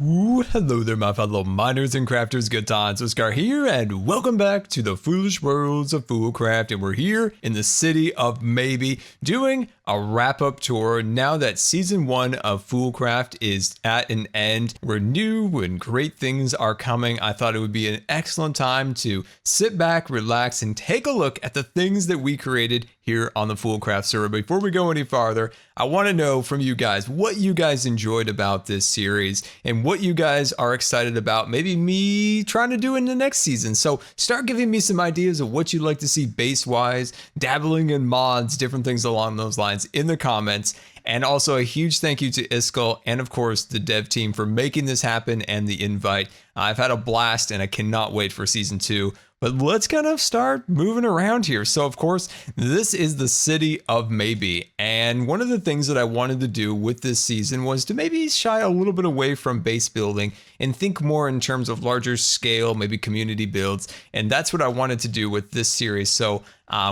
Ooh, hello there, my fellow miners and crafters. GoodTimesWithScar here, and welcome back to the foolish worlds of FoolCraft. And we're here in the city of Maybe doing a wrap-up tour now that season 1 of FoolCraft is at an end. We're new and great things are coming. I thought it would be an excellent time to sit back, relax, and take a look at the things that we created here on the FoolCraft server. Before we go any farther, I want to know from you guys what you guys enjoyed about this series and what you guys are excited about maybe me trying to do in the next season. So start giving me some ideas of what you'd like to see base wise, dabbling in mods, different things along those lines in the comments. And also a huge thank you to Iskall and of course the dev team for making this happen and the invite. I've had a blast and I cannot wait for season 2. But let's kind of start moving around here. So of course, this is the city of Maybe. And one of the things that I wanted to do with this season was to maybe shy a little bit away from base building and think more in terms of larger scale, maybe community builds. And that's what I wanted to do with this series. So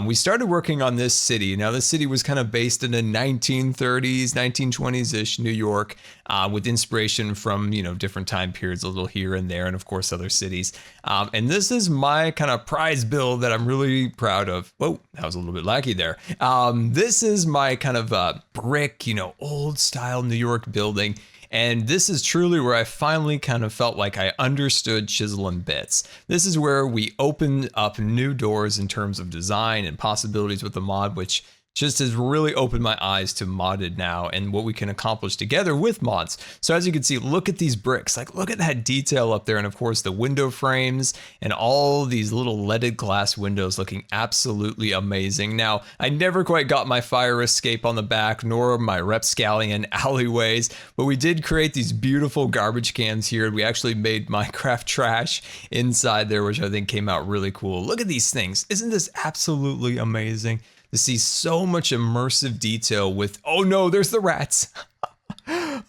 we started working on this city. Now, this city was kind of based in the 1930s, 1920s-ish New York, with inspiration from, different time periods, a little here and there, and of course, other cities. And this is my kind of prize build that I'm really proud of. Whoa, that was a little bit laggy there. This is my kind of brick, old style New York building. And this is truly where I finally kind of felt like I understood Chisel and Bits. This is where we opened up new doors in terms of design and possibilities with the mod, which just has really opened my eyes to modded now and what we can accomplish together with mods. So as you can see, look at these bricks, like look at that detail up there. And of course the window frames and all these little leaded glass windows looking absolutely amazing. Now, I never quite got my fire escape on the back, nor my rapscallion alleyways, but we did create these beautiful garbage cans here. We actually made Minecraft trash inside there, which I think came out really cool. Look at these things. Isn't this absolutely amazing? To see so much immersive detail with, oh no, there's the rats.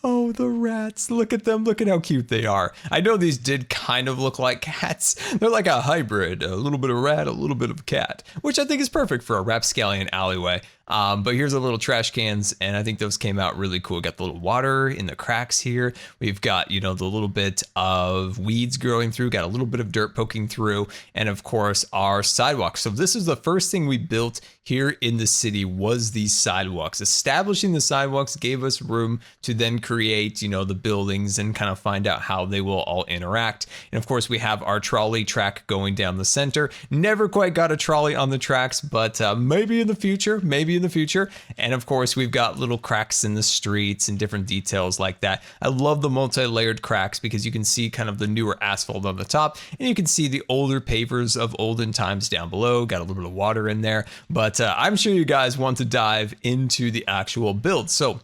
Oh, the rats. Look at them. Look at how cute they are. I know these did kind of look like cats. They're like a hybrid, a little bit of rat, a little bit of cat, which I think is perfect for a rapscallion alleyway. But here's a little trash cans, and I think those came out really cool. Got the little water in the cracks here. We've got, the little bit of weeds growing through, got a little bit of dirt poking through, and of course our sidewalks. So this is the first thing we built here in the city was these sidewalks. Establishing the sidewalks gave us room to then create, the buildings and kind of find out how they will all interact. And of course we have our trolley track going down the center. Never quite got a trolley on the tracks, but maybe in the future, And of course we've got little cracks in the streets and different details like that. I love the multi-layered cracks because you can see kind of the newer asphalt on the top and you can see the older pavers of olden times down below. Got a little bit of water in there, but I'm sure you guys want to dive into the actual build. So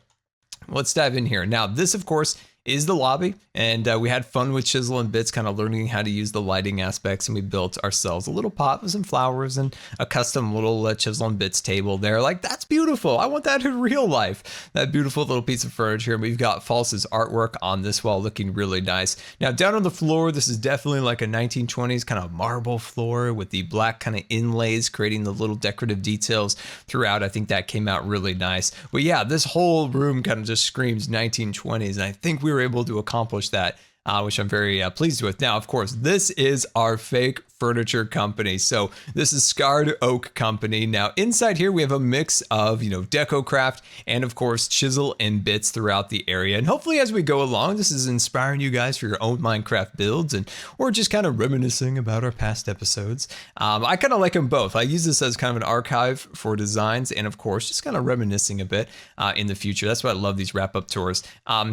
let's dive in here. Now, this, of course, is the lobby, and we had fun with Chisel and Bits, kind of learning how to use the lighting aspects, and we built ourselves a little pot with some flowers and a custom little Chisel and Bits table there. Like, that's beautiful. I want that in real life. That beautiful little piece of furniture. And we've got False's artwork on this wall looking really nice. Now, down on the floor, this is definitely like a 1920s kind of marble floor with the black kind of inlays, creating the little decorative details throughout. I think that came out really nice. But yeah, this whole room kind of just screams 1920s, and I think we were able to accomplish that, which I'm very pleased with. Now, of course, this is our fake furniture company. So this is Scarred Oak Company. Now inside here we have a mix of, DecoCraft and of course Chisel and Bits throughout the area. And hopefully as we go along, this is inspiring you guys for your own Minecraft builds and or just kind of reminiscing about our past episodes. I kind of like them both. I use this as kind of an archive for designs and of course just kind of reminiscing a bit in the future. That's why I love these wrap-up tours.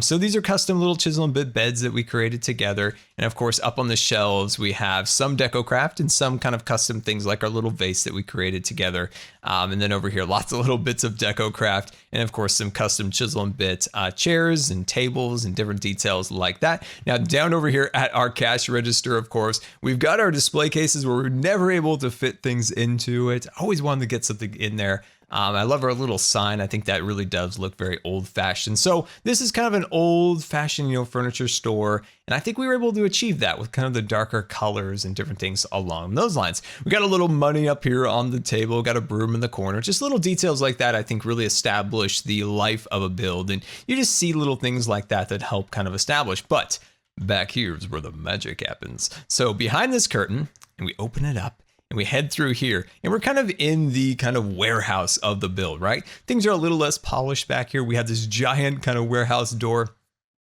So these are custom little Chisel and Bit beds that we created together. And of course up on the shelves we have some DecoCraft and some kind of custom things like our little vase that we created together. And then over here, lots of little bits of DecoCraft and of course some custom Chisel and Bit chairs and tables and different details like that. Now down over here at our cash register, of course, we've got our display cases where we're never able to fit things into it. I always wanted to get something in there. I love our little sign. I think that really does look very old-fashioned. So this is kind of an old-fashioned, furniture store. And I think we were able to achieve that with kind of the darker colors and different things along those lines. We got a little money up here on the table, got a broom in the corner. Just little details like that I think really establish the life of a build. And you just see little things like that that help kind of establish. But back here is where the magic happens. So behind this curtain, and we open it up, and we head through here, and we're kind of in the kind of warehouse of the build, right? Things are a little less polished back here. We have this giant kind of warehouse door,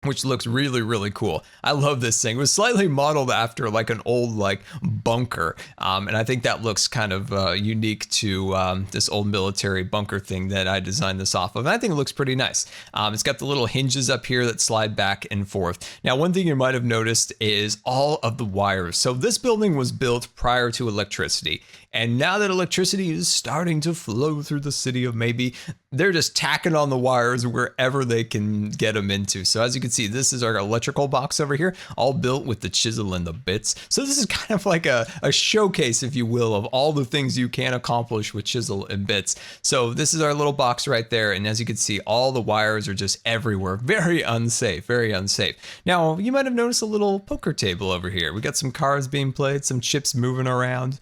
which looks really, really cool. I love this thing. It was slightly modeled after like an old like bunker. And I think that looks kind of unique to this old military bunker thing that I designed this off of. And I think it looks pretty nice. It's got the little hinges up here that slide back and forth. Now, one thing you might have noticed is all of the wires. So this building was built prior to electricity. And now that electricity is starting to flow through the city of maybe, they're just tacking on the wires wherever they can get them into. So as you can see, this is our electrical box over here, all built with the chisel and the bits. So this is kind of like a showcase, if you will, of all the things you can accomplish with chisel and bits. So this is our little box right there. And as you can see, all the wires are just everywhere. Very unsafe, very unsafe. Now, you might have noticed a little poker table over here. We got some cards being played, some chips moving around.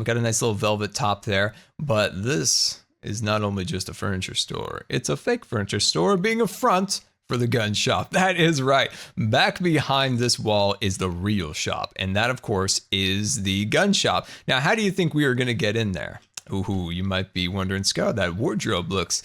Got a nice little velvet top there, but this is not only just a furniture store, it's a fake furniture store being a front for the gun shop. That is right. Back behind this wall is the real shop, and that of course is the gun shop. Now, how do you think we are going to get in there? Ooh, you might be wondering, Scott, that wardrobe looks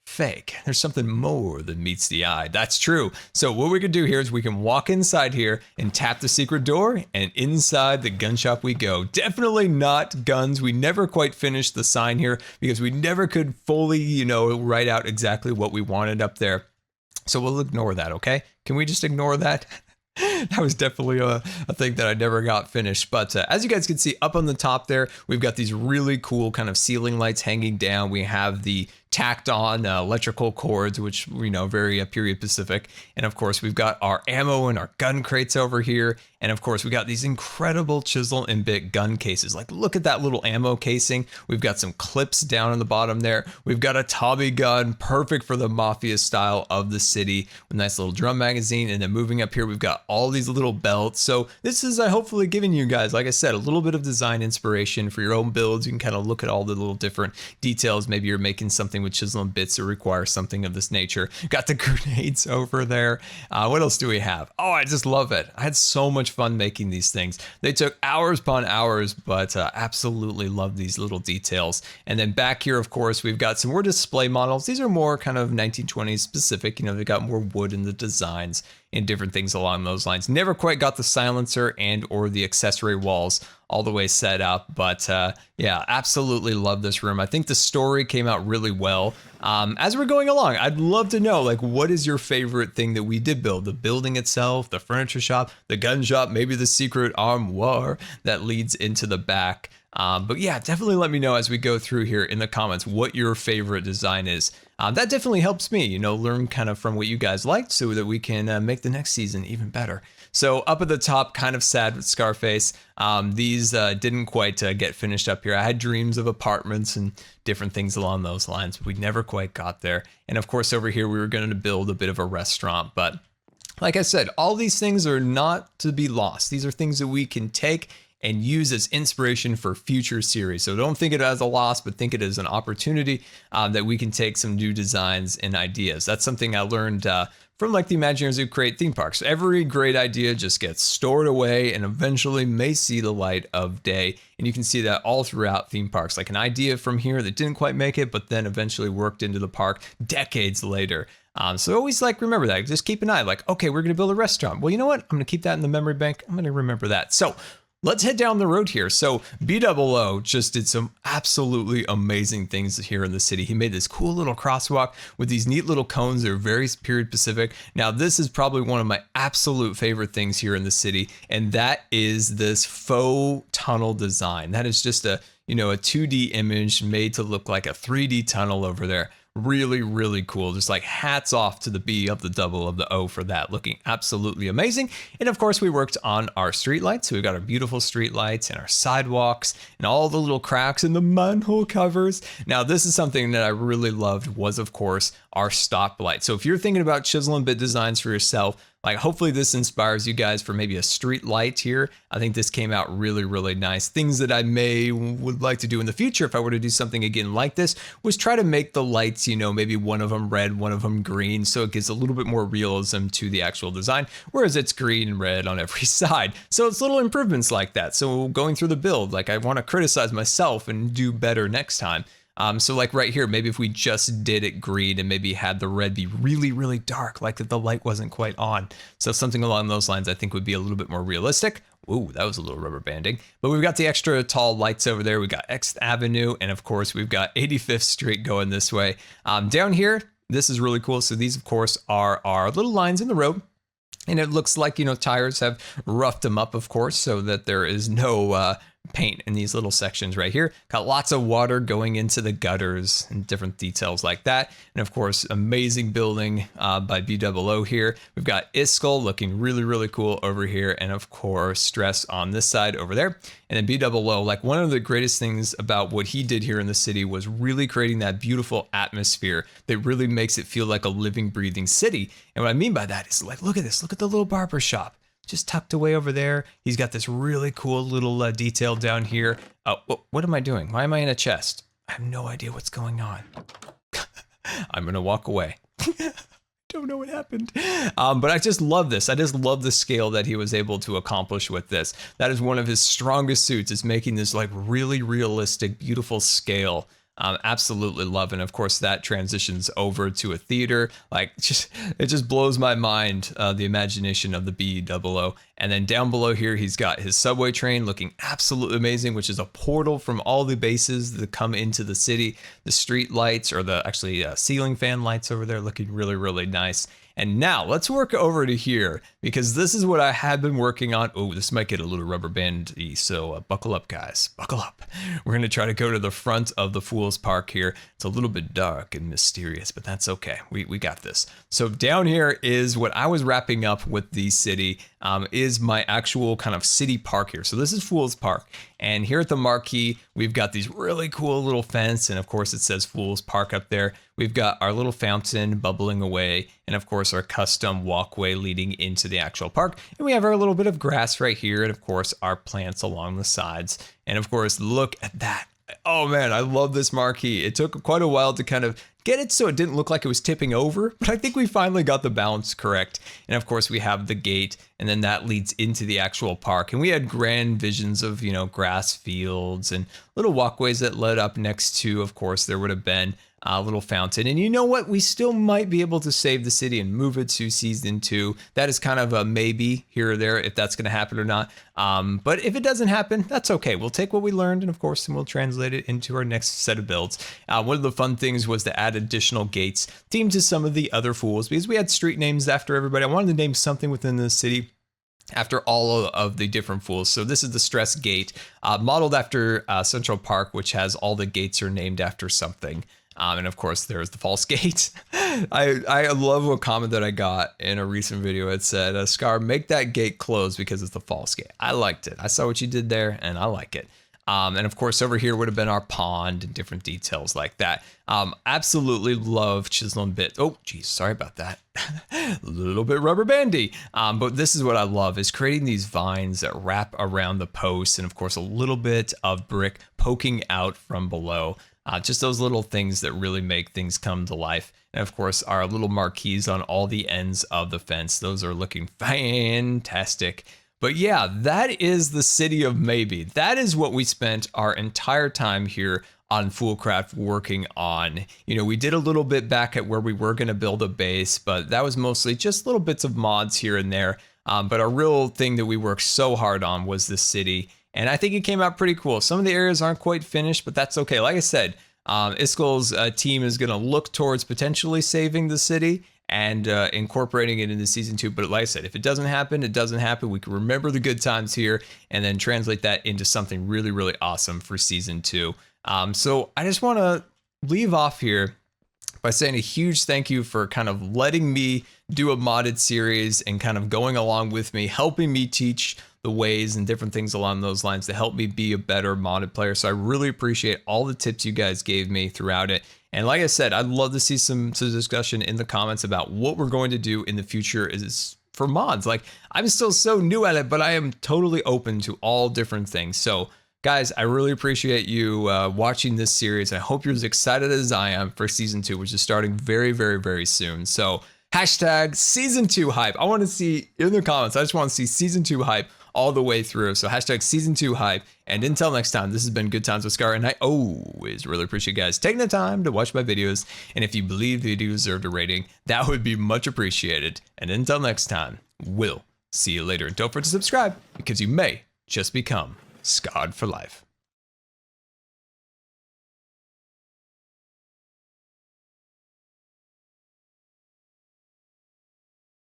fake. There's something more than meets the eye. That's true. So what we can do here is we can walk inside here and tap the secret door, and inside the gun shop we go. Definitely not guns. We never quite finished the sign here because we never could fully, write out exactly what we wanted up there. So we'll ignore that, okay? Can we just ignore that? That was definitely a thing that I never got finished. But as you guys can see up on the top there, we've got these really cool kind of ceiling lights hanging down. We have the tacked on electrical cords, which we know very period Pacific. And of course, we've got our ammo and our gun crates over here. And of course, we got these incredible chisel and bit gun cases. Like, look at that little ammo casing. We've got some clips down in the bottom there. We've got a Tommy gun, perfect for the mafia style of the city, with a nice little drum magazine. And then moving up here, we've got all these little belts. So this is hopefully giving you guys, like I said, a little bit of design inspiration for your own builds. You can kind of look at all the little different details. Maybe you're making something with chisel and bits that require something of this nature. Got the grenades over there. What else do we have? Oh, I just love it. I had so much fun making these things. They took hours upon hours, but absolutely love these little details. And then back here, of course, we've got some more display models. These are more kind of 1920s specific. They got more wood in the designs and different things along those lines. Never quite got the silencer and or the accessory walls all the way set up, but yeah, absolutely love this room. I think the story came out really well. As we're going along, I'd love to know, like, what is your favorite thing that we did build? The building itself, the furniture shop, the gun shop, maybe the secret armoire that leads into the back. But yeah, definitely let me know as we go through here in the comments what your favorite design is. That definitely helps me, learn kind of from what you guys liked so that we can make the next season even better. So up at the top, kind of sad with Scarface. These didn't quite get finished up here. I had dreams of apartments and different things along those lines, but we never quite got there. And of course, over here, we were going to build a bit of a restaurant, but like I said, all these things are not to be lost. These are things that we can take and use as inspiration for future series. So don't think it as a loss, but think it as an opportunity that we can take some new designs and ideas. That's something I learned from like the Imagineers who create theme parks. Every great idea just gets stored away and eventually may see the light of day. And you can see that all throughout theme parks, like an idea from here that didn't quite make it, but then eventually worked into the park decades later. So always remember that. Just keep an eye okay, we're going to build a restaurant. Well, you know what? I'm going to keep that in the memory bank. I'm going to remember that. So let's head down the road here. So BOO just did some absolutely amazing things here in the city. He made this cool little crosswalk with these neat little cones. They're very period Pacific. Now, this is probably one of my absolute favorite things here in the city, and that is this faux tunnel design. That is just a 2D image made to look like a 3D tunnel over there. Really, really cool. Just hats off to the B of the double of the O for that. Looking absolutely amazing. And of course, we worked on our streetlights. So we've got our beautiful streetlights and our sidewalks and all the little cracks in the manhole covers. Now, this is something that I really loved was, of course, our stoplight. So if you're thinking about chisel and bit designs for yourself, Like, hopefully this inspires you guys for maybe a street light here. I think this came out really, really nice. Things that I would like to do in the future if I were to do something again like this was try to make the lights, you know, maybe one of them red, one of them green, so it gives a little bit more realism to the actual design, whereas it's green and red on every side. So it's little improvements like that. So going through the build, like, I want to criticize myself and do better next time. So like right here, maybe if we just did it green and maybe had the red be really, really dark, like that the light wasn't quite on. So something along those lines I think would be a little bit more realistic. Ooh, that was a little rubber banding. But we've got the extra tall lights over there. We got X Avenue, and of course we've got 85th Street going this way. Down here, this is really cool. So these of course are our little lines in the road. And it looks like, you know, tires have roughed them up, of course, so that there is no paint in these little sections right here. Got lots of water going into the gutters and different details like that. And of course, amazing building by BOO here. We've got Iskall looking really, really cool over here. And of course, Stress on this side over there. And then BOO, like, one of the greatest things about what he did here in the city was really creating that beautiful atmosphere that really makes it feel like a living, breathing city. And what I mean by that is, like, look at this. Look at the little barber shop. Just tucked away over there. He's got this really cool little detail down here. What am I doing? Why am I in a chest? I have no idea what's going on. I'm gonna walk away. Don't know what happened. But I just love this. I just love the scale that he was able to accomplish with this. That is one of his strongest suits, is making this like really realistic, beautiful scale. Absolutely love. And of course that transitions over to a theater. Like, it just blows my mind, the imagination of the BOO. And then down below here, he's got his subway train looking absolutely amazing, which is a portal from all the bases that come into the city. The street lights, or the actually ceiling fan lights over there, looking really, really nice. And now let's work over to here, because this is what I had been working on. Oh, this might get a little rubber bandy, so buckle up, guys, buckle up. We're gonna try to go to the front of the Fool's Park here. It's a little bit dark and mysterious, but that's okay. We got this. So down here is what I was wrapping up with the city, is my actual kind of city park here. So this is Fool's Park. And here at the marquee, we've got these really cool little fence. And of course it says Fool's Park up there. We've got our little fountain bubbling away. And of course our custom walkway leading into the actual park. And we have our little bit of grass right here. And of course our plants along the sides. And of course, look at that. Oh man, I love this marquee. It took quite a while to kind of get it so it didn't look like it was tipping over, but I think we finally got the balance correct. And of course we have the gate, and then that leads into the actual park. And we had grand visions of, you know, grass fields and little walkways that led up next to, of course, there would have been a little fountain. And you know what? We still might be able to save the city and move it to season 2. That is kind of a maybe here or there if that's going to happen or not. But if it doesn't happen, that's okay. We'll take what we learned, and of course, and we'll translate it into our next set of builds. One of the fun things was to add additional gates themed to some of the other fools, because we had street names after everybody. I wanted to name something within the city after all of the different fools. So this is the Stress Gate, modeled after Central Park, which has all the gates are named after something. And of course, there's the false gate. I love a comment that I got in a recent video. It said, Scar, make that gate close because it's the false gate. I liked it. I saw what you did there, and I like it. And of course, over here would have been our pond and different details like that. Absolutely love chisel and bit. Oh, geez, sorry about that. A little bit rubber bandy. But this is what I love, is creating these vines that wrap around the posts, and of course, a little bit of brick poking out from below. Just those little things that really make things come to life. And of course, our little marquees on all the ends of the fence. Those are looking fantastic. But yeah, that is the city of maybe. That is what we spent our entire time here on FoolCraft working on. You know, we did a little bit back at where we were going to build a base, but that was mostly just little bits of mods here and there. But our real thing that we worked so hard on was the city. And I think it came out pretty cool. Some of the areas aren't quite finished, but that's okay. Like I said, Iskall's team is going to look towards potentially saving the city and incorporating it into season 2. But like I said, if it doesn't happen, it doesn't happen. We can remember the good times here and then translate that into something really, really awesome for season 2. So I just want to leave off here by saying a huge thank you for kind of letting me do a modded series and kind of going along with me, helping me teach the ways and different things along those lines to help me be a better modded player. So I really appreciate all the tips you guys gave me throughout it. And like I said, I'd love to see some discussion in the comments about what we're going to do in the future is for mods. Like, I'm still so new at it, but I am totally open to all different things. So guys, I really appreciate you watching this series. I hope you're as excited as I am for season 2, which is starting very, very, very soon. So hashtag season 2 hype. I want to see in the comments. I just want to see season 2 hype all the way through. So hashtag season 2 hype. And until next time, this has been Good Times with Scar. And I always really appreciate you guys taking the time to watch my videos. And if you believe the video deserved a rating, that would be much appreciated. And until next time, we'll see you later. And don't forget to subscribe, because you may just become scarred for life.